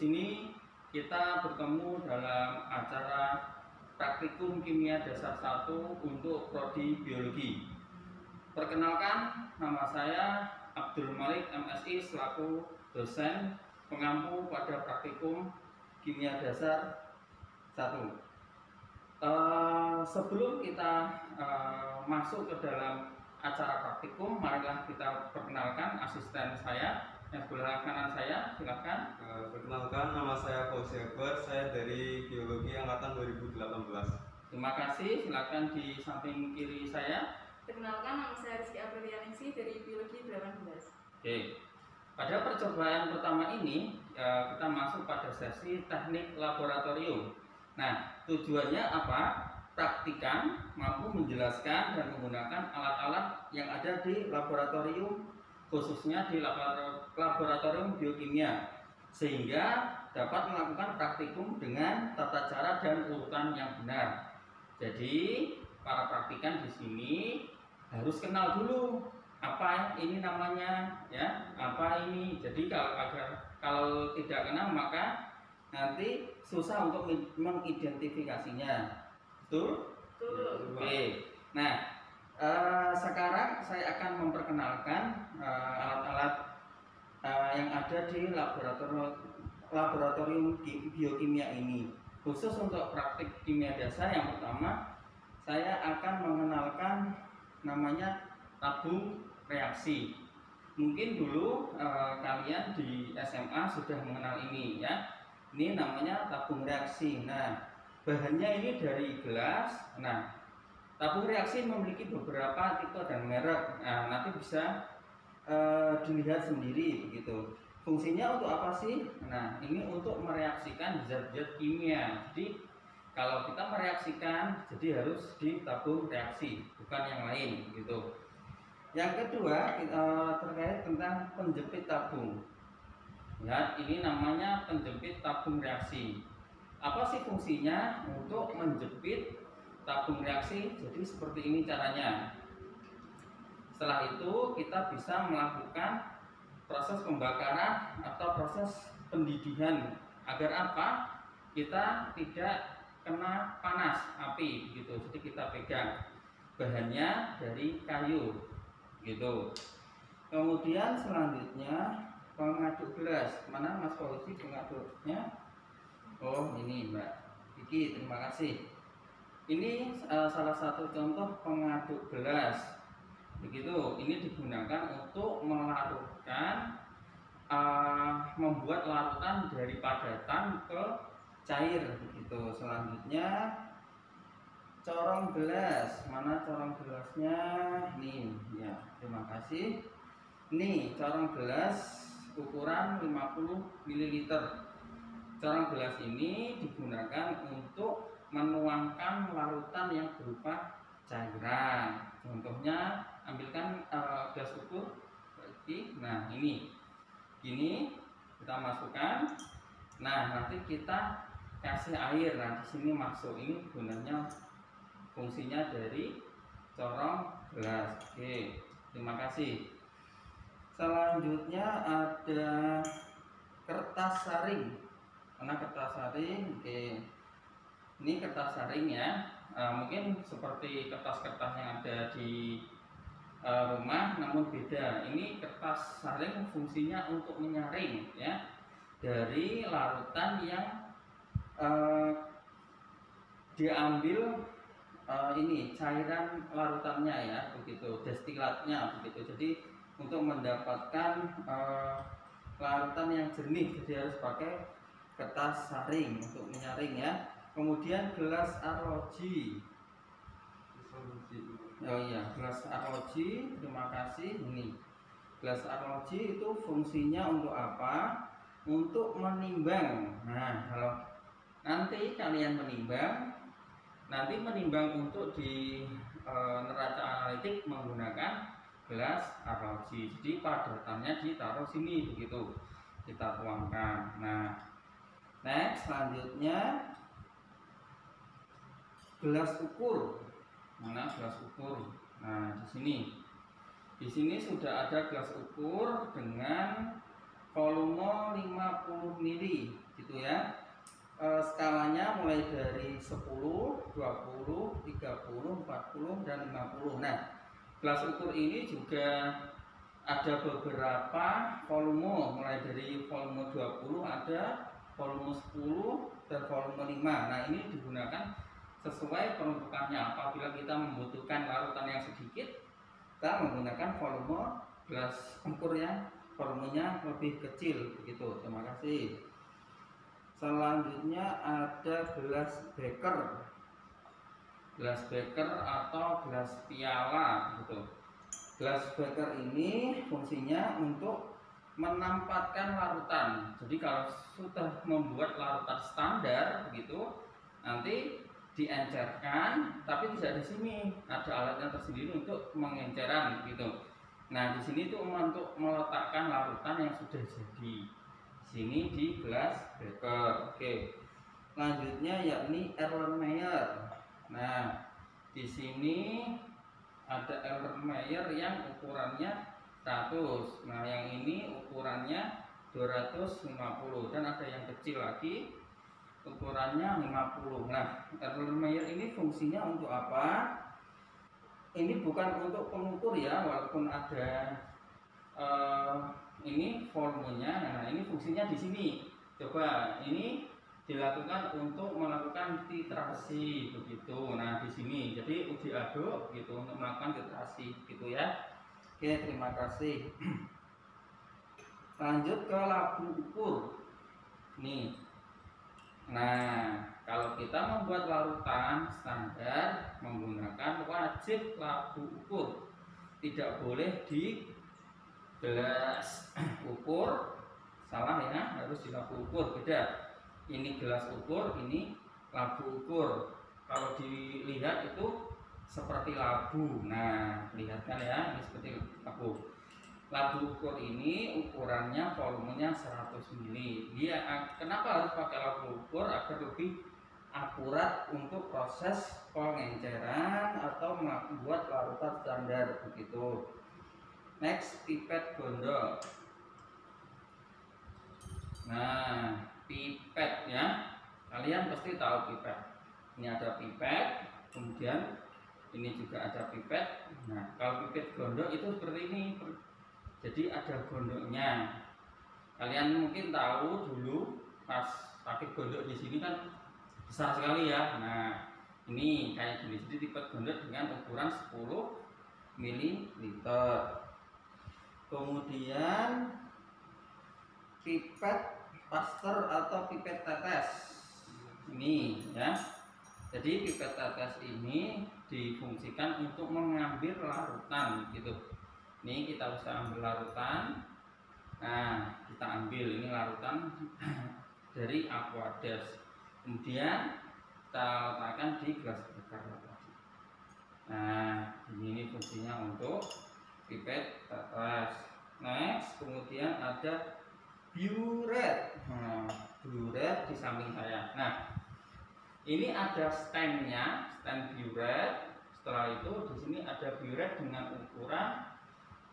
sini kita bertemu dalam acara praktikum kimia dasar 1 untuk prodi biologi. Perkenalkan, nama saya Abdul Malik MSI selaku dosen pengampu pada praktikum kimia dasar 1. Sebelum kita masuk ke dalam acara praktikum, marilah kita perkenalkan asisten saya yang sebelah kanan saya. Silakan. Perkenalkan, nama saya Fauzi Akbar, saya dari Biologi Angkatan 2018. Terima kasih. Silakan di samping kiri saya. Perkenalkan, nama saya Rizky Aprilianingsi dari Biologi 18. Oke. Pada percobaan pertama ini kita masuk pada sesi teknik laboratorium. Nah, tujuannya apa? Praktikan mampu menjelaskan dan menggunakan alat-alat yang ada di laboratorium, khususnya di laboratorium biokimia, sehingga dapat melakukan praktikum dengan tata cara dan urutan yang benar. Jadi para praktikan di sini harus kenal dulu apa ini namanya, ya, apa ini. Jadi kalau tidak kenal maka nanti susah untuk mengidentifikasinya. Betul? Betul. Oke. Nah, sekarang saya akan memperkenalkan alat-alat yang ada di laboratorium biokimia ini. Khusus untuk praktik kimia dasar, yang pertama saya akan mengenalkan namanya tabung reaksi. Mungkin dulu kalian di SMA sudah mengenal ini, ya. Ini namanya tabung reaksi. Nah, bahannya ini dari gelas. Nah, tabung reaksi memiliki beberapa tipe dan merek. Nah, nanti bisa dilihat sendiri begitu. Fungsinya untuk apa sih? Nah, ini untuk mereaksikan zat-zat kimia. Jadi kalau kita mereaksikan, jadi harus di tabung reaksi, bukan yang lain gitu. Yang kedua terkait tentang penjepit tabung. Ya, ini namanya penjepit tabung reaksi. Apa sih fungsinya? Untuk menjepit tabung reaksi. Jadi seperti ini caranya. Setelah itu kita bisa melakukan proses pembakaran atau proses pendidihan. Agar apa? Kita tidak kena panas api gitu. Jadi kita pegang. Bahannya dari kayu gitu. Kemudian selanjutnya pengaduk gelas. Mana Mas Fauzi pengaduknya? Oh, ini Mbak Vicky, terima kasih. Ini salah satu contoh pengaduk gelas. Begitu, ini digunakan untuk melarutkan, membuat larutan dari padatan ke cair begitu. Selanjutnya corong gelas. Mana corong gelasnya? Nih, ya, terima kasih. Nih, corong gelas ukuran 50 ml. Corong gelas ini digunakan untuk menuangkan larutan yang berupa cairan. Contohnya, ambilkan gelas ukur. Nah, ini kita masukkan. Nah, nanti kita kasih air. Nah, di sini masuk. Ini gunanya, fungsinya dari corong gelas. Oke, terima kasih. Selanjutnya ada kertas saring. Karena kertas saring, oke. Ini kertas saring ya. Mungkin seperti kertas-kertas yang ada di rumah, namun beda. Ini kertas saring fungsinya untuk menyaring, ya, dari larutan yang diambil ini cairan larutannya, ya, begitu, destilatnya begitu. Jadi untuk mendapatkan larutan yang jernih, jadi harus pakai kertas saring untuk menyaring, ya. Kemudian gelas arloji. Oh iya, gelas arloji, terima kasih. Ini gelas arloji itu fungsinya untuk apa? Untuk menimbang. Nah, kalau nanti kalian menimbang untuk di neraca analitik menggunakan gelas arloji. Jadi padatannya ditaruh sini begitu, kita tuangkan. Nah, next, selanjutnya gelas ukur. Mana gelas ukur? Nah, di sini sudah ada gelas ukur dengan volume 50 ml. gitu ya. Skalanya mulai dari 10, 20, 30, 40, dan 50. Nah, gelas ukur ini juga ada beberapa volume, mulai dari volume 20 ada, volume 10 dan volume 5. Nah, ini digunakan sesuai peruntukannya. Apabila kita membutuhkan larutan yang sedikit, kita menggunakan volume gelas ukur yang volumenya lebih kecil begitu. Terima kasih. Selanjutnya ada gelas beker. Gelas beker atau gelas piala gitu. Gelas beker ini fungsinya untuk menempatkan larutan. Jadi kalau sudah membuat larutan standar begitu, nanti diencerkan, tapi tidak di sini. Ada alatnya tersendiri untuk mengenceran gitu. Nah, di sini tuh untuk meletakkan larutan yang sudah jadi. Sini di gelas beker. Oke. Selanjutnya yakni Erlenmeyer. Nah, di sini ada Erlenmeyer yang ukurannya 100. Nah, yang ini ukurannya 250 dan ada yang kecil lagi ukurannya 50. Nah, Erlenmeyer ini fungsinya untuk apa? Ini bukan untuk pengukur ya, walaupun ada ini volumenya. Nah, ini fungsinya di sini. Coba ini dilakukan untuk melakukan titrasi begitu. Nah, di sini jadi uji aduk gitu untuk melakukan titrasi gitu ya. Oke, terima kasih. Lanjut ke labu ukur. Nih. Nah, kalau kita membuat larutan standar menggunakan wajib labu ukur. Tidak boleh di gelas ukur, salah ya, harus di labu ukur, beda. Ini gelas ukur, ini labu ukur. Kalau dilihat itu seperti labu. Nah, lihat kan ya, ini seperti labu. Labu ukur ini ukurannya volumenya 100 ml. Dia kenapa harus pakai labu ukur? Agar lebih akurat untuk proses pengenceran atau membuat larutan standar begitu. Next, pipet gondol. Nah, pipet ya, kalian pasti tahu pipet. Ini ada pipet, kemudian ini juga ada pipet. Nah, kalau pipet gondok itu seperti ini. Jadi ada gondoknya. Kalian mungkin tahu dulu pas pakai gondok di sini kan besar sekali ya. Nah, ini kayak gini. Jadi pipet gondok dengan ukuran 10 ml. Kemudian pipet pasteur atau pipet tetes ini ya. Jadi pipet tetes ini difungsikan untuk mengambil larutan gitu. Ini kita bisa ambil larutan. Nah, kita ambil ini larutan dari Aquades. Kemudian kita letakkan di gelas beker. Nah, ini fungsinya untuk pipet tetes. Next, kemudian ada burette. Nah, burette di samping saya. Nah, ini ada standnya, stand burette. Setelah itu di sini ada burette dengan ukuran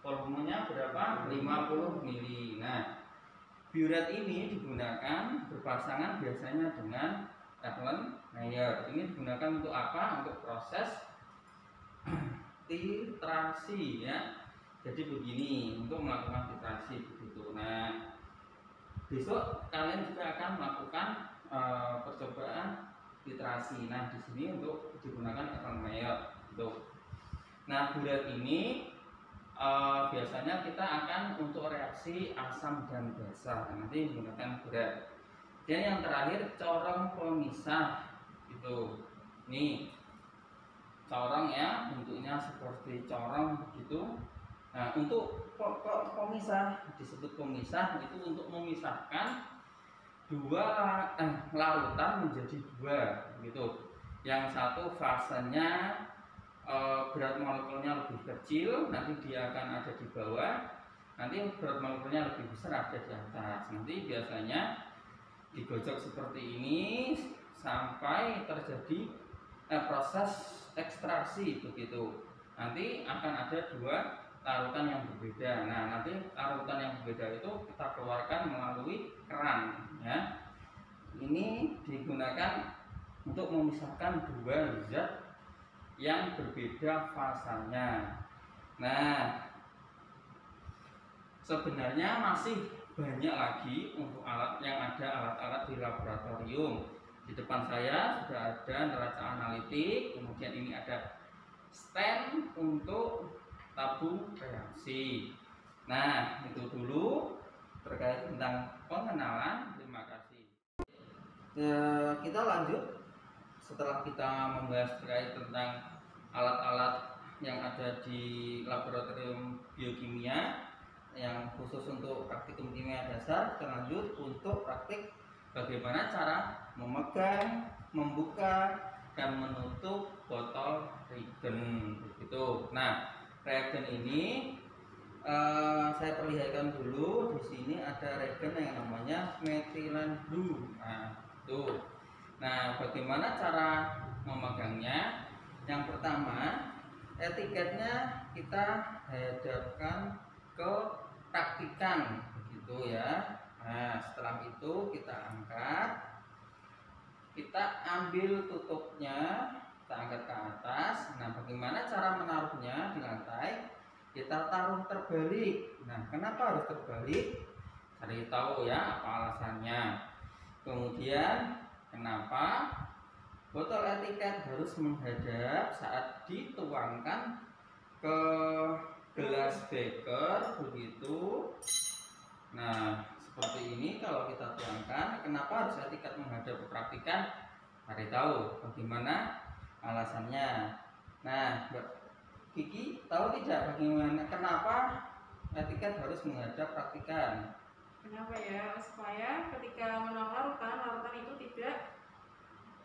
volumenya berapa? 50 ml. Nah, burette ini digunakan berpasangan biasanya dengan Erlenmeyer. Ini digunakan untuk apa? Untuk proses titrasi ya. Jadi begini, untuk melakukan titrasi begitu. Nah, besok kalian juga akan melakukan percobaan titrasi. Nah, di sini untuk digunakan Erlenmeyer gitu. Nah, burette ini biasanya kita akan untuk reaksi asam dan basa. Nanti menggunakan burette. Dan yang terakhir corong pemisah gitu. Nih corong ya, bentuknya seperti corong begitu. Nah, untuk pemisah, disebut pemisah itu untuk memisahkan dua larutan menjadi dua gitu. Yang satu fasenya berat molekulnya lebih kecil, nanti dia akan ada di bawah. Nanti berat molekulnya lebih besar ada di atas. Nanti biasanya digocok seperti ini sampai terjadi proses ekstraksi begitu. Nanti akan ada dua larutan yang berbeda. Nah, nanti larutan yang berbeda itu kita keluarkan melalui keran ya. ini digunakan untuk memisahkan dua zat yang berbeda fasanya. Nah, sebenarnya masih banyak lagi untuk alat yang ada, alat-alat di laboratorium. Di depan saya sudah ada neraca analitik, kemudian ini ada stand untuk tabung reaksi. Nah, itu dulu terkait tentang pengenalan. Terima kasih. Kita lanjut setelah kita membahas terkait tentang alat-alat yang ada di laboratorium biokimia yang khusus untuk praktikum kimia dasar. Kita lanjut untuk praktik bagaimana cara memegang, membuka, dan menutup botol reagen begitu. Nah, reagen ini saya perlihatkan dulu. Di sini ada reagen yang namanya metilen blue. Nah, itu. Nah, bagaimana cara memegangnya? Yang pertama, etiketnya kita hadapkan ke praktikan begitu ya. Nah, setelah itu kita angkat, kita ambil tutupnya, kita angkat ke atas. Nah, bagaimana cara menaruhnya di lantai? Kita taruh terbalik. Nah, kenapa harus terbalik? Cari tahu ya apa alasannya. Kemudian kenapa botol etiket harus menghadap saat dituangkan ke gelas beker begitu. Nah, seperti ini kalau kita tuangkan. Kenapa harus etiket menghadap ke praktikan? Cari tahu bagaimana alasannya. Nah, Kiki tahu tidak bagaimana kenapa etiket harus menghadap praktikan? Kenapa ya? Supaya ketika menuang larutan itu tidak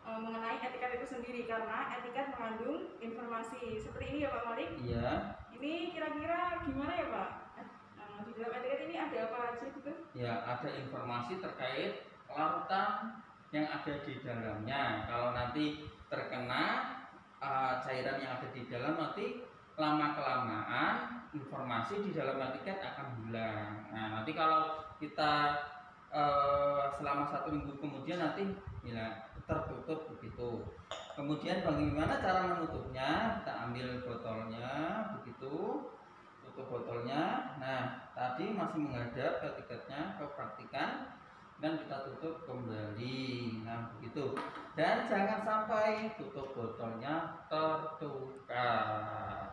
mengenai etiket itu sendiri, karena etiket mengandung informasi. Seperti ini ya Pak Malik? Iya. Ini kira-kira gimana ya Pak? Di dalam etiket ini ada apa aja gitu? Ya, ada informasi terkait larutan yang ada di dalamnya. Kalau nanti terkena cairan yang ada di dalam, nanti lama-kelamaan informasi di dalam etiket akan hilang. Nah, nanti kalau kita selama 1 minggu kemudian nanti hilang, tertutup begitu. Kemudian bagaimana cara menutupnya? Kita ambil botolnya begitu, tutup botolnya. Nah, tadi masih menghadap etiketnya ke praktikan dan kita tutup kembali. Nah, begitu. Dan jangan sampai tutup botolnya tertukar.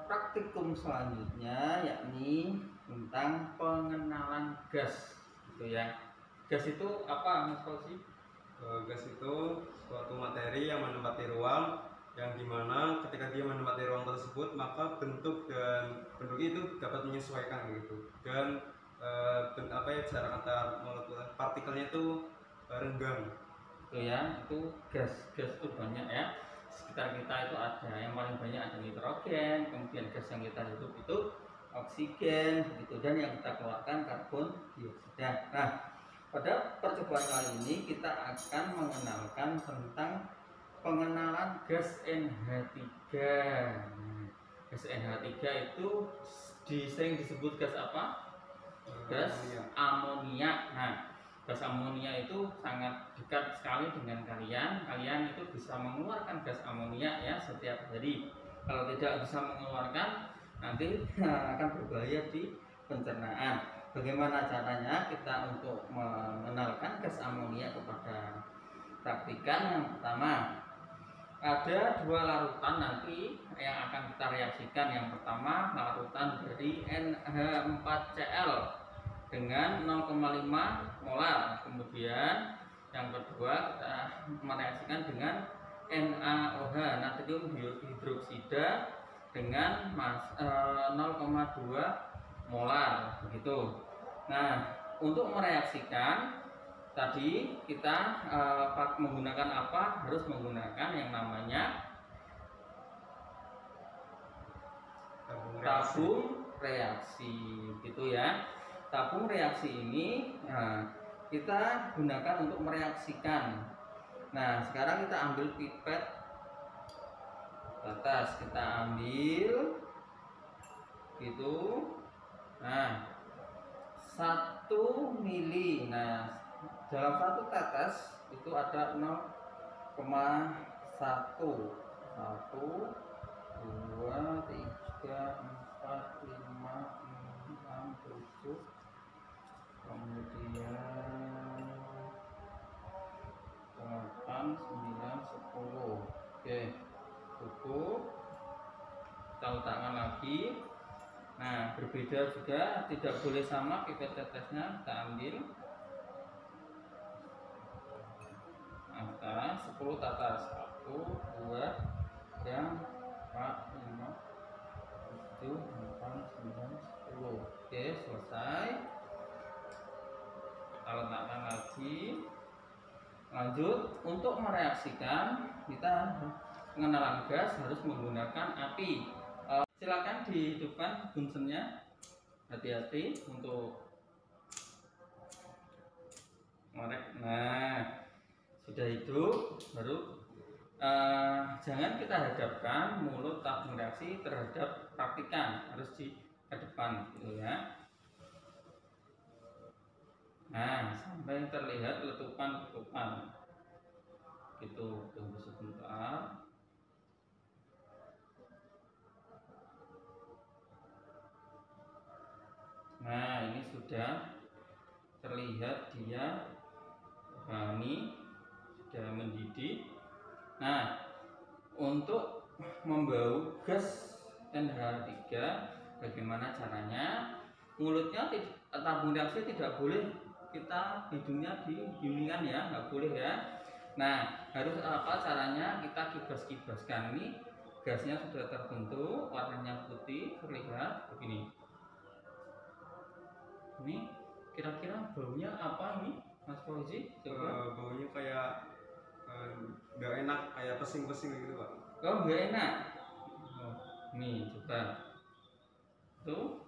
Praktikum selanjutnya yakni tentang pengenalan gas, gitu ya. Gas itu apa, Mas Fauzi? Gas itu suatu materi yang menempati ruang, yang dimana ketika dia menempati ruang tersebut maka bentuk itu dapat menyesuaikan gitu, dan jarak antar molekul partikelnya itu renggang. Itu ya, itu gas itu banyak ya. Sekitar kita itu ada yang paling banyak ada nitrogen, kemudian gas yang kita hidup itu oksigen begitu, dan yang kita keluarkan karbon dioksida. Nah, pada percobaan kali ini kita akan mengenalkan tentang pengenalan gas NH3. Gas NH3 itu sering disebut gas apa? Gas amonia. Nah, gas amonia itu sangat dekat sekali dengan kalian. Kalian itu bisa mengeluarkan gas amonia ya setiap hari. Kalau tidak bisa mengeluarkan, nanti akan berbahaya di pencernaan. Bagaimana caranya kita untuk mengenalkan gas amonia kepada praktikan? Yang pertama, ada 2 larutan nanti yang akan kita reaksikan. Yang pertama, larutan dari NH4Cl dengan 0,5 molar. Kemudian yang kedua kita mereaksikan dengan NaOH, natrium hidroksida, dengan 0,2 molar begitu. Nah, untuk mereaksikan tadi kita menggunakan apa? Harus menggunakan yang namanya tabung reaksi gitu ya. Tabung reaksi ini kita gunakan untuk mereaksikan. Nah, sekarang kita ambil pipet atas, kita ambil gitu. Nah, 1 mili. Nah, dalam 1 tetes itu ada 0,1. 1, 2, 3, 4, 5, 6, 7, kemudian 8, 9, 10. Oke, cukup. Kita letakkan lagi. Nah, berbeda juga, tidak boleh sama pipet tetesnya. Kita ambil angka 10 tetes. 1, 2, 3, 4, 5, 7, 8, 9, 10. Oke, selesai. Kita letakkan lagi. Lanjut, untuk mereaksikan kita pengenalan gas harus menggunakan api. Silakan dihidupkan bunsennya. Hati-hati untuk ngorek. Nah, sudah hidup, baru jangan kita hadapkan mulut tabung reaksi terhadap praktikan, harus di depan gitu ya. Nah, sampai terlihat letupan-letupan gitu. Tunggu sebentar. Nah, ini sudah terlihat dia ini sudah mendidih. Nah, untuk membau gas NH3 bagaimana caranya? Mulutnya tabung reaksi tidak boleh kita hidungnya digilingan ya, nggak boleh ya. Nah, harus apa caranya? Kita kibas-kibaskan. Ini gasnya sudah terbentuk, warnanya putih, terlihat begini. Ini kira-kira baunya apa ini, Mas Fauzi? Baunya kayak nggak enak, kayak pesing-pesing gitu Pak. Oh, nggak enak. Oh, nih coba. Tuh.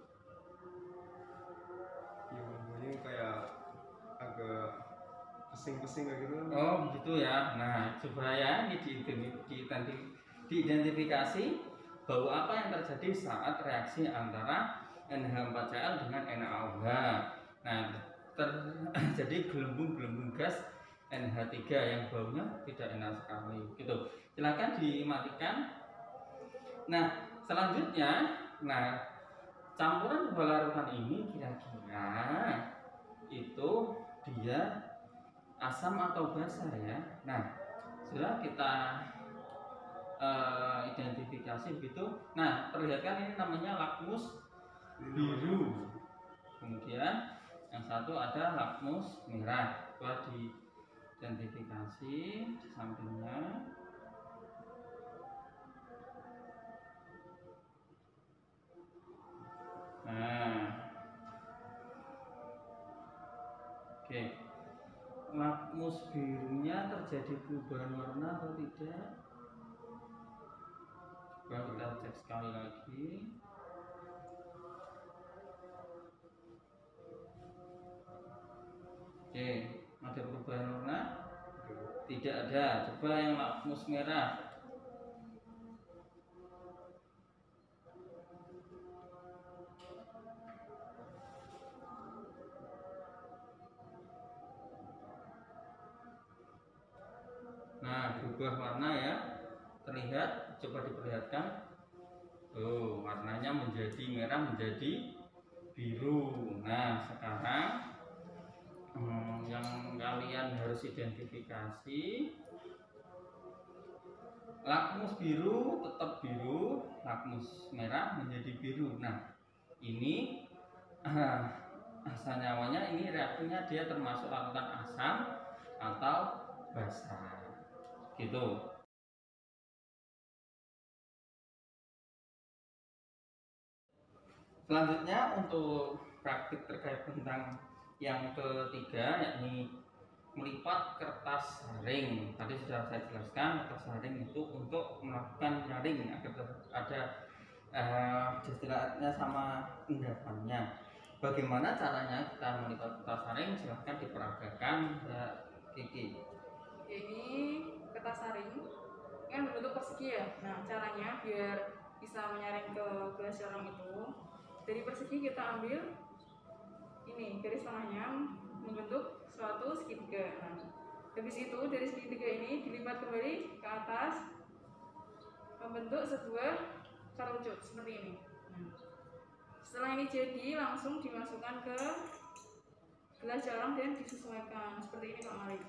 Ya, baunya kayak agak pesing-pesing kayak gitu. Oh, gitu ya. Nah, coba ya ini diidentifikasi bau apa yang terjadi saat reaksi antara NH4Cl dengan NaOH. Nah, terjadi gelembung-gelembung gas NH3 yang baunya tidak enak sekali gitu. Silakan dimatikan. Nah, selanjutnya, campuran dua larutan ini kira-kira itu dia asam atau basa ya. Nah, sudah kita identifikasi begitu. Nah, perlihatkan ini namanya lakmus biru. Kemudian yang satu ada lakmus merah. Coba diidentifikasi di sampingnya. Nah, oke. Lakmus birunya terjadi perubahan warna atau tidak? Coba kita cek sekali lagi. Oke, ada perubahan warna? Tidak ada. Coba yang lakmus merah. Nah, berubah warna ya. Terlihat, coba diperlihatkan. Oh, warnanya menjadi merah, menjadi biru. Nah, sekarang yang kalian harus identifikasi, lakmus biru tetap biru, lakmus merah menjadi biru. Nah, ini sanyawanya ini reaksinya dia termasuk larutan asam atau basa gitu. Selanjutnya untuk praktik terkait tentang yang ketiga, yakni melipat kertas saring. Tadi sudah saya jelaskan, kertas saring itu untuk melakukan nyaring agar ada istilahnya sama endapannya. Bagaimana caranya kita melipat kertas saring? Silahkan diperagakan, Mbak Kiki. Ini kertas saring kan berbentuk persegi ya. Nah, caranya biar bisa menyaring ke gelas jarang itu, dari persegi kita ambil ini garis tengahnya membentuk suatu segitiga. Nah, habis itu dari segitiga ini dilipat kembali ke atas membentuk sebuah kerucut seperti ini. Nah, setelah ini jadi langsung dimasukkan ke gelas jarum dan disesuaikan seperti ini Pak Malik.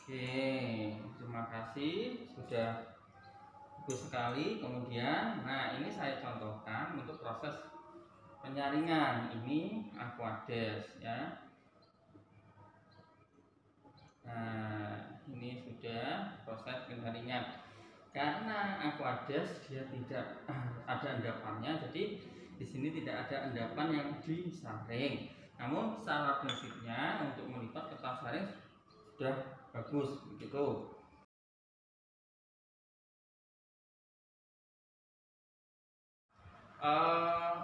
Oke, terima kasih sudah bagus sekali. Kemudian, nah ini saya contohkan untuk proses penyaringan. Ini Aquades ya. Nah, ini sudah proses penyaringan. Karena Aquades dia tidak ada endapannya, jadi di sini tidak ada endapan yang disaring. Namun secara prinsipnya untuk melipat kertas saring sudah bagus begitu.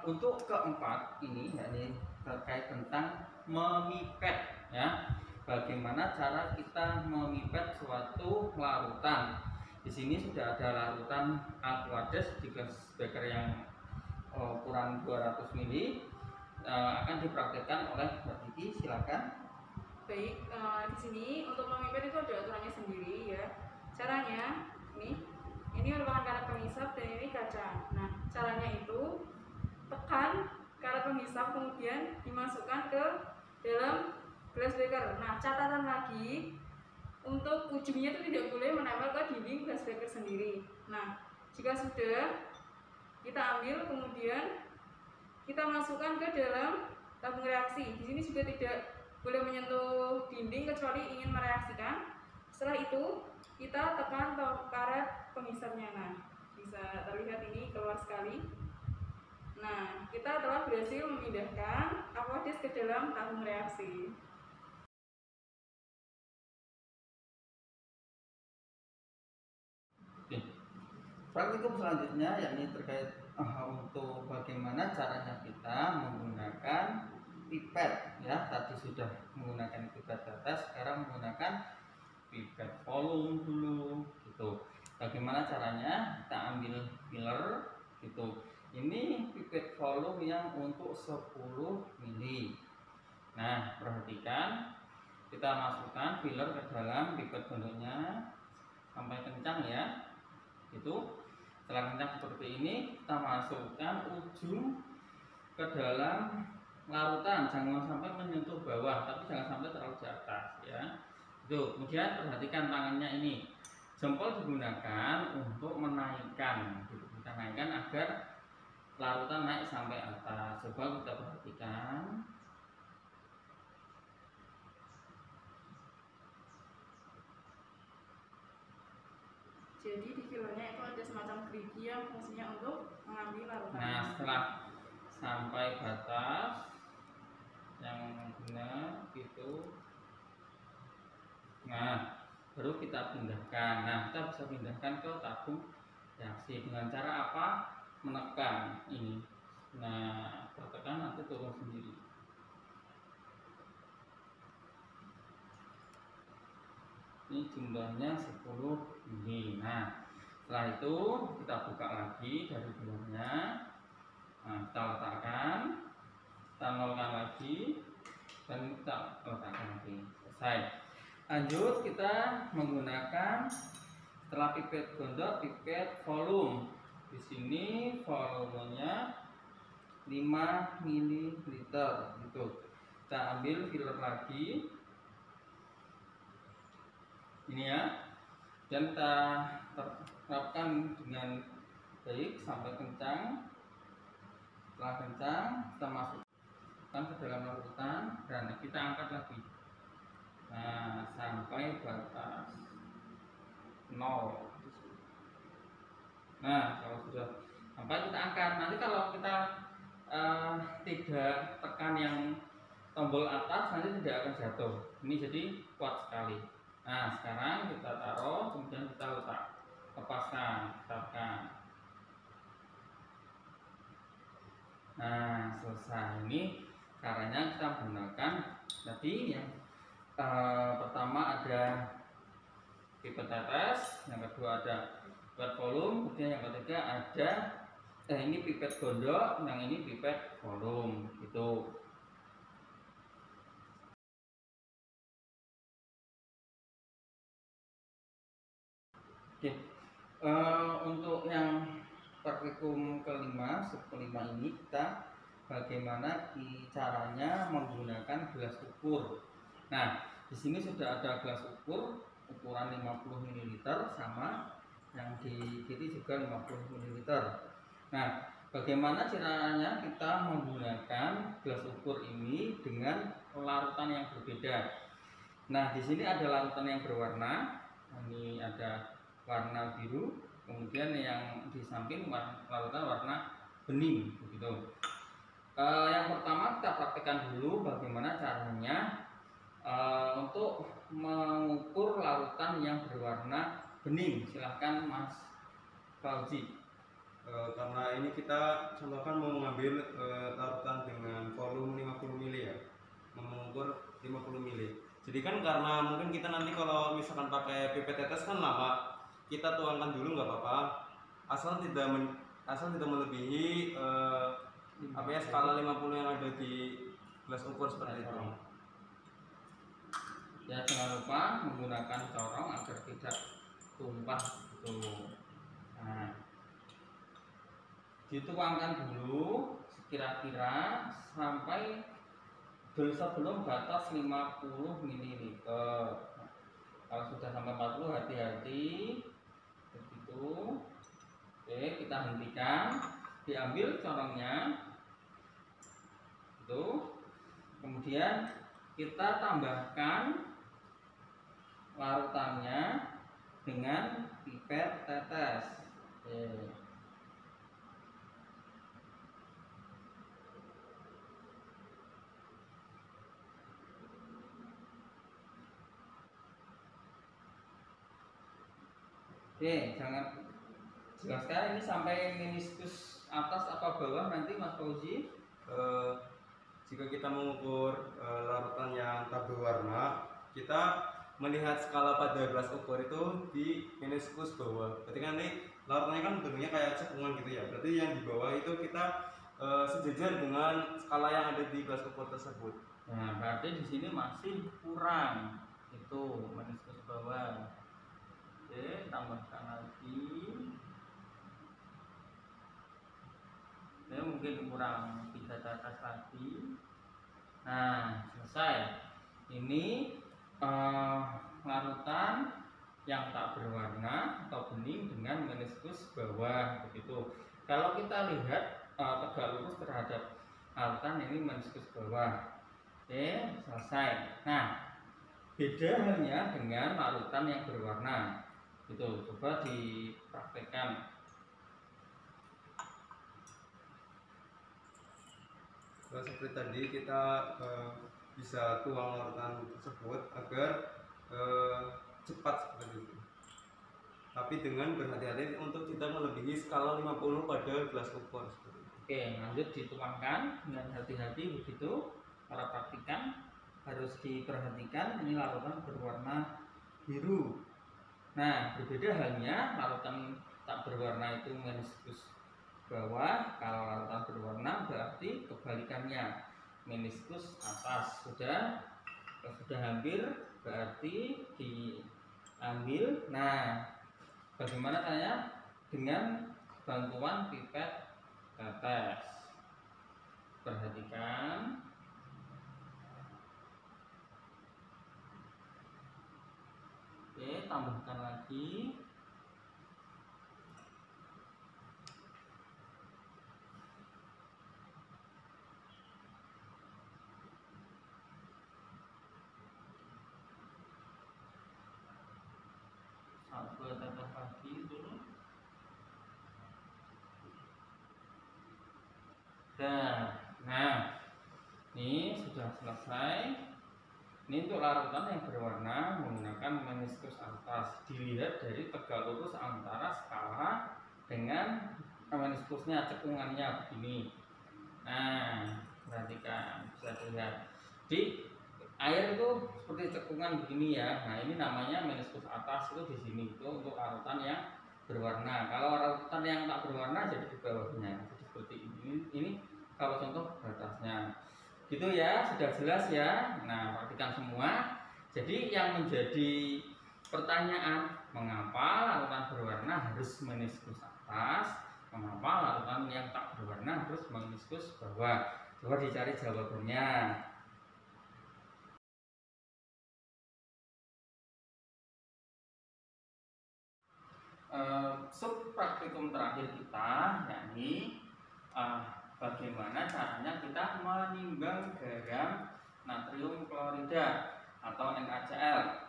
Untuk keempat ini yakni terkait tentang memipet ya. Bagaimana cara kita memipet suatu larutan? Di sini sudah ada larutan Aquades di gelas beker yang ukuran 200 ml. Akan dipraktekkan oleh Mbak Kiki, silakan. Baik, di sini untuk memipet itu ada aturannya sendiri ya. Caranya ini merupakan karet penghisap dan ini kaca. Nah, caranya itu tekan karet penghisap kemudian dimasukkan ke dalam gelas beker. Nah, catatan lagi untuk ujungnya itu tidak boleh menempel ke dinding gelas beker sendiri. Nah, jika sudah kita ambil kemudian kita masukkan ke dalam tabung reaksi. Di sini juga tidak boleh menyentuh dinding kecuali ingin mereaksikan. Setelah itu kita tekan karet penghisapnya. Nah, bisa terlihat ini keluar sekali. Nah, kita telah berhasil memindahkan Aquades ke dalam tabung reaksi. Praktikum selanjutnya yakni terkait untuk bagaimana caranya kita menggunakan pipet ya. Tadi sudah menggunakan pipet tetes, sekarang menggunakan pipet volume dulu gitu. Bagaimana caranya? Kita ambil filler gitu. Ini pipet volume yang untuk 10 ml. Nah, perhatikan kita masukkan filler ke dalam pipet bentuknya sampai kencang ya. Itu setelah kencang seperti ini, kita masukkan ujung ke dalam larutan, jangan sampai menyentuh bawah, tapi jangan sampai terlalu di atas ya. Itu. Kemudian perhatikan tangannya ini, jempol digunakan untuk menaikkan, gitu. Kita naikkan agar larutan naik sampai atas. Coba kita perhatikan. Jadi di fillernya itu ada semacam gerigi yang fungsinya untuk mengambil larutan. Nah, setelah sampai batas yang benar gitu, nah baru kita pindahkan. Nah, kita bisa pindahkan ke tabung reaksi dengan cara apa? Menekan ini. Nah, tekan nanti turun sendiri. Ini jumlahnya 10 ini. Nah, setelah itu kita buka lagi dari dalamnya. Nah, kita letakkan, kita nolkan lagi, dan kita letakkan lagi. Selesai. Lanjut kita menggunakan setelah pipet gondok, pipet volume. Di sini volumenya 5 ml gitu. Kita ambil filler lagi. Ini ya, dan kita terapkan dengan baik sampai kencang. Setelah kencang kita masukkan ke dalam larutan dan kita angkat lagi. Nah, sampai batas 0. Nah, kalau sudah sampai kita angkat. Nanti kalau kita tidak tekan yang tombol atas, nanti tidak akan jatuh. Ini jadi kuat sekali. Nah, sekarang kita taruh, kemudian kita lepaskan, tekan. Nah, selesai. Ini caranya kita menggunakan tadi yang pertama ada pipet tetes, yang kedua ada pipet volume, kemudian yang ketiga ada ini pipet gondok, yang ini pipet volume gitu. Oke. Untuk yang praktikum kelima, sub kelima ini kita bagaimana caranya menggunakan gelas ukur. Nah, di sini sudah ada gelas ukur ukuran 50 ml sama yang di kiri juga 50 ml. Nah, bagaimana caranya kita menggunakan gelas ukur ini dengan larutan yang berbeda. Nah, di sini ada larutan yang berwarna. Ini ada warna biru, kemudian yang di samping larutan warna bening begitu. Yang pertama kita praktekkan dulu bagaimana caranya untuk mengukur larutan yang berwarna bening. Silahkan Mas Fauzi. Karena ini kita contohkan mau mengambil larutan dengan volume 50 ml ya, mengukur 50 ml. Jadi kan karena mungkin kita nanti kalau misalkan pakai pipet tetes kan lama, kita tuangkan dulu nggak apa-apa, asal tidak melebihi skala 50 yang ada di gelas ukur seperti itu. Ya, jangan lupa menggunakan corong agar tidak tumpah gitu. Nah, dituangkan dulu kira-kira sampai sebelum batas 50 ml. Kalau sudah sampai 40 hati-hati begitu. Oke, kita hentikan, diambil corongnya itu, kemudian kita tambahkan larutannya dengan pipet tetes. Oke. Oke, jangan jelaskan ini sampai meniskus atas apa bawah nanti Mas Fauzi. Jika kita mengukur larutan yang tak berwarna, kita melihat skala pada gelas ukur itu di meniskus bawah. Berarti kan nanti larutannya kan bentuknya kayak cekungan gitu ya. Berarti yang di bawah itu kita sejajar dengan skala yang ada di gelas ukur tersebut. Nah, berarti di sini masih kurang itu meniskus bawah. Oke, tambahkan lagi. Ini mungkin kurang 3 tetes lagi. Nah, selesai. Ini larutan yang tak berwarna atau bening dengan meniskus bawah begitu. Kalau kita lihat tegak lurus terhadap larutan ini meniskus bawah. Oke, selesai. Nah, beda halnya dengan larutan yang berwarna. Itu coba dipraktekkan. Seperti tadi kita bisa tuang larutan tersebut agar cepat seperti itu. Tapi dengan berhati-hati untuk tidak melebihi skala 50 pada gelas ukur seperti itu. Oke, lanjut dituangkan dengan hati-hati begitu. Para praktikan harus diperhatikan, ini larutan berwarna biru. Nah, berbeda halnya larutan tak berwarna itu meniskus bawah. Kalau larutan berwarna berarti kebalikannya, meniskus atas. Sudah hampir berarti diambil. Nah, bagaimana caranya? Dengan bantuan pipet tetes. Perhatikan. Oke, tambahkan lagi. Satu tetes lagi dulu. Nah, ini sudah selesai. Ini untuk larutan yang berwarna menggunakan meniskus atas. Dilihat dari tegak lurus antara skala dengan meniskusnya, cekungannya begini. Nah, perhatikan, bisa dilihat. Di air itu seperti cekungan begini ya. Nah, ini namanya meniskus atas, itu di sini itu untuk larutan yang berwarna. Kalau larutan yang tak berwarna jadi di bawahnya. Jadi seperti ini kalau contoh batasnya. Gitu ya, sudah jelas ya. Nah, praktikan semua. Jadi yang menjadi Pertanyaan, mengapa larutan berwarna harus meniskus atas? Mengapa larutan yang tak berwarna harus meniskus bawah? Coba dicari jawabannya. Sub praktikum terakhir kita, yakni bagaimana caranya kita menimbang garam natrium klorida atau NaCl.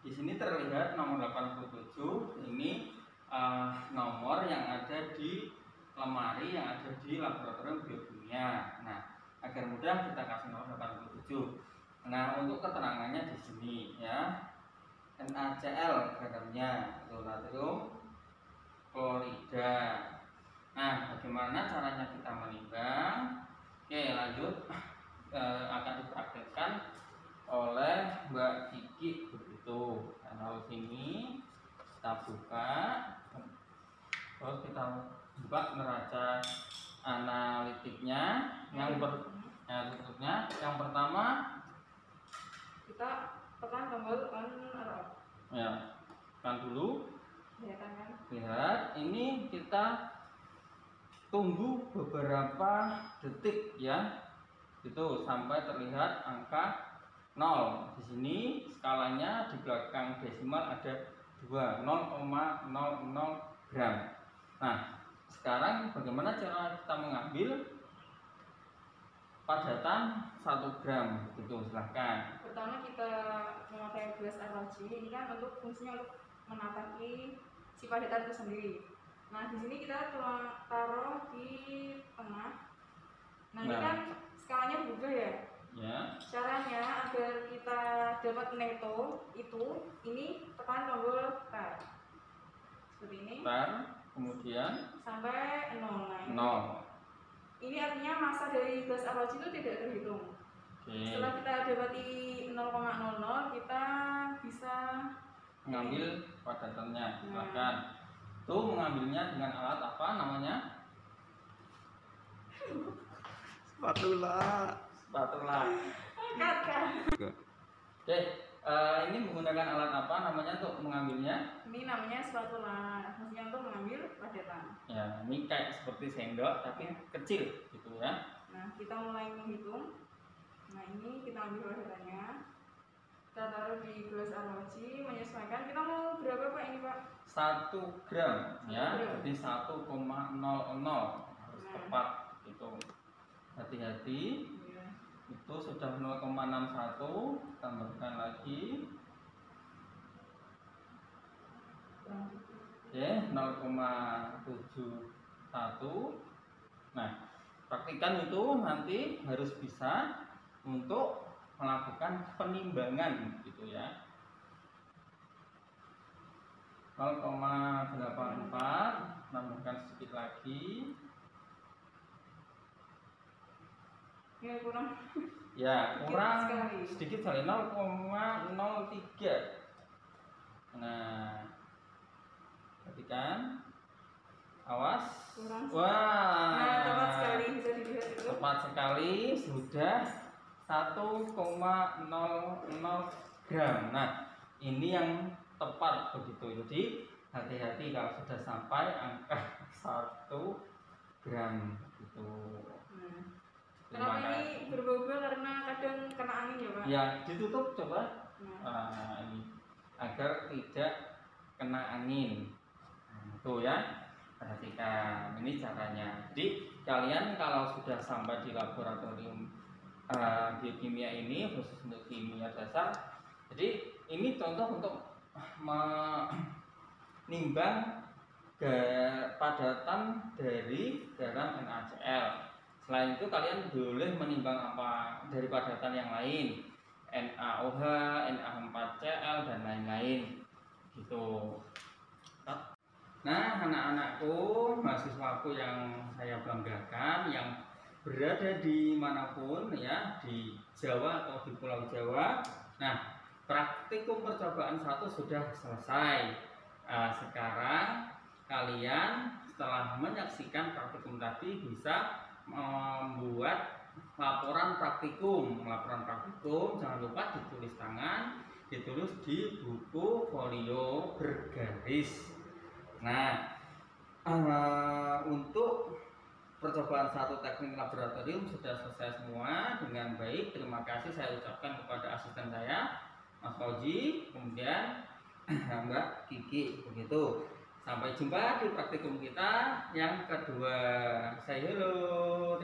Di sini terlihat nomor 87. Ini nomor yang ada di lemari yang ada di laboratorium biokimia. Nah, agar mudah kita kasih nomor 87. Nah, untuk keterangannya di sini ya. NaCl garamnya, natrium klorida. Nah, bagaimana caranya kita menimbang? Oke, lanjut. Akan dipraktekkan oleh Mbak Kiki begitu. Nah, lalu sini kita buka. Terus kita buka neraca analitiknya. Yang pertama Kita tekan tombol on or off. ya, tekan dulu. Kelihatan kan? Lihat, ini kita tunggu beberapa detik ya, itu sampai terlihat angka 0. Di sini skalanya di belakang desimal ada 2, 0,00 gram. Nah, sekarang bagaimana cara kita mengambil padatan 1 gram? Itu silahkan. Pertama kita memakai gelas ROG. Ini kan untuk fungsinya untuk menapaki si padatan itu sendiri. Nah, di sini kita taruh di tengah. Nah, ini kan skalanya berubah ya. Ya. Caranya agar kita dapat neto itu, ini tekan tombol tab. Seperti ini. Tar, kemudian Sampai 0. Nah, 0. ini artinya massa dari gelas ROG itu tidak terhitung. Oke. Setelah kita dapati 0,00, kita bisa Mengambil padatannya, silahkan. Tuh, mengambilnya dengan alat apa namanya? Spatula. Oke, ini menggunakan alat apa namanya untuk mengambilnya? Ini namanya spatula, fungsinya untuk mengambil padatan. Ya, ini kayak seperti sendok tapi kecil gitu ya. Nah, kita mulai menghitung. Nah, ini kita ambil padatannya. Kita taruh di gelas ROG, menyesuaikan. Kita mau berapa Pak ini Pak? 1 gram ya, 1 gram. jadi 1,00 harus tepat itu. Hati-hati. Iya. Itu sudah 0,61, tambahkan lagi. Oke, 0,71. Nah, praktikan itu nanti harus bisa untuk melakukan penimbangan gitu ya. 0,84, tambahkan sedikit lagi. Ya, kurang. Ya, kurang sekali. sedikit sekali, 0,03. Nah, perhatikan, awas. Kurang. Wah, Nah, tepat sekali, bisa dilihat itu. tepat sekali, sudah 1,00 gram. Nah, ini yang tepat begitu. Jadi hati-hati kalau sudah sampai angka 1 gram gitu. Kenapa ini berubah-ubah? Karena kadang kena angin ya Pak? Ya, ditutup coba. Nah. Ini agar tidak kena angin. Nah, itu ya. Perhatikan, ini caranya. Jadi kalian kalau sudah sampai di laboratorium biokimia ini, khusus untuk kimia dasar, jadi ini contoh untuk menimbang padatan dari garam NaCl. Selain itu kalian boleh menimbang apa dari padatan yang lain, NaOH, Na4Cl dan lain-lain gitu. Nah, anak-anakku, mahasiswaku yang saya banggakan, yang berada di manapun ya, di Jawa atau di Pulau Jawa. Nah, praktikum percobaan 1 sudah selesai. Sekarang kalian setelah menyaksikan praktikum tadi bisa membuat laporan praktikum. Laporan praktikum jangan lupa ditulis tangan ditulis di buku folio bergaris. Nah, untuk percobaan satu teknik laboratorium sudah selesai semua dengan baik. Terima kasih saya ucapkan kepada asisten saya, Mas Fauzi, kemudian Mbak Kiki, begitu. Sampai jumpa di praktikum kita yang kedua. Say hello.